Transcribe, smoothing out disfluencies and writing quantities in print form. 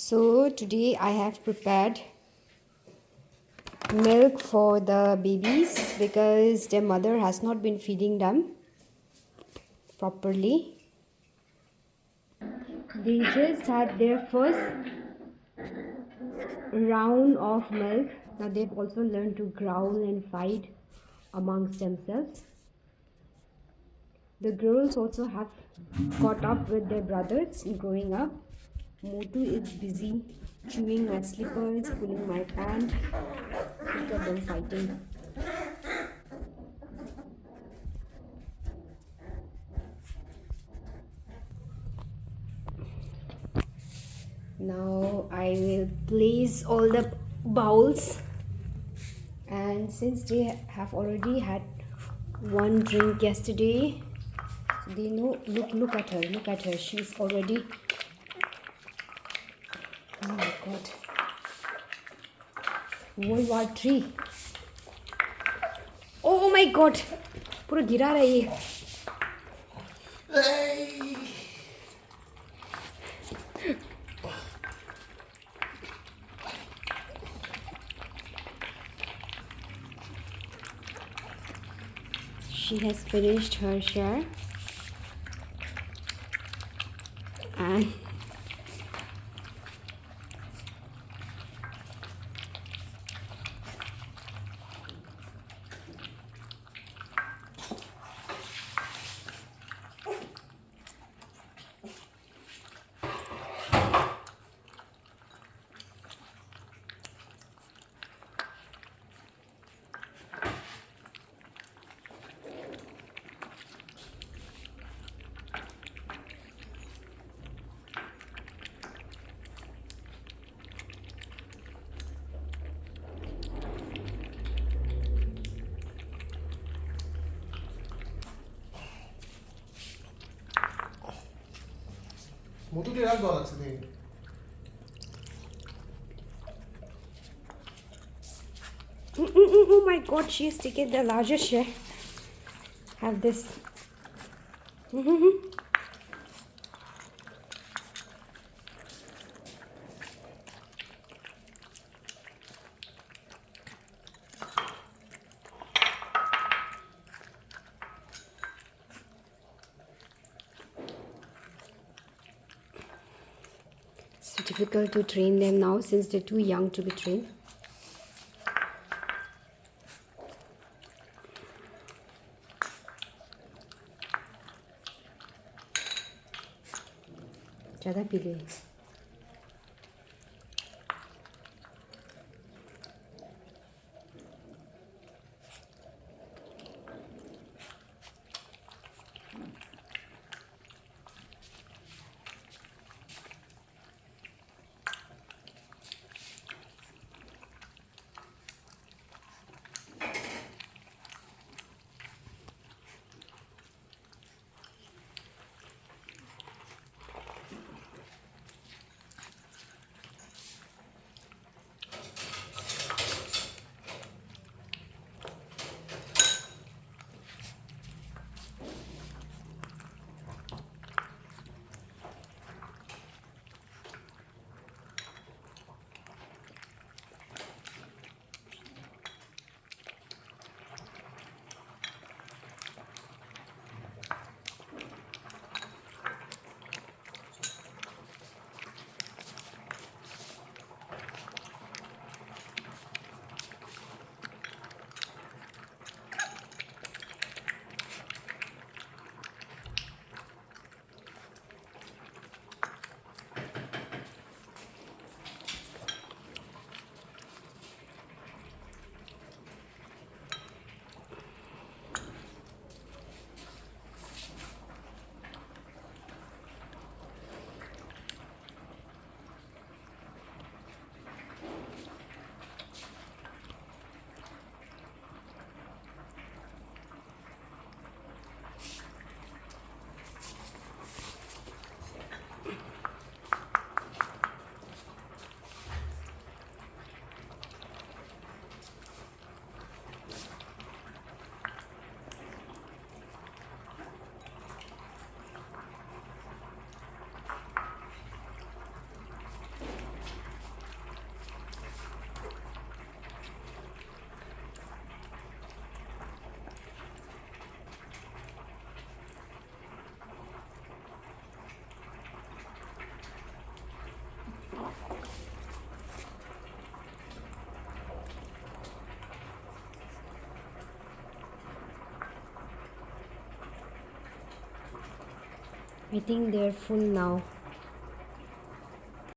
So today I have prepared milk for the babies because their mother has not been feeding them properly. They just had their first round of milk. Now they've also learned to growl and fight amongst themselves. The girls also have caught up with their brothers growing up. Motu is busy chewing my slippers, pulling my pant. Look at them fighting. Now I will place all the bowls, and since they have already had one drink yesterday, they know. Look at her, she's already, oh my god, World War 3. Oh my god, पूरा गिरा रहा है ये. She has finished her share and 모두 대학 받았으니 oh my god, she has taken the largest share. Have this. It's difficult to train them now since they're too young to be trained. ज़्यादा P लिए. I think they're full now.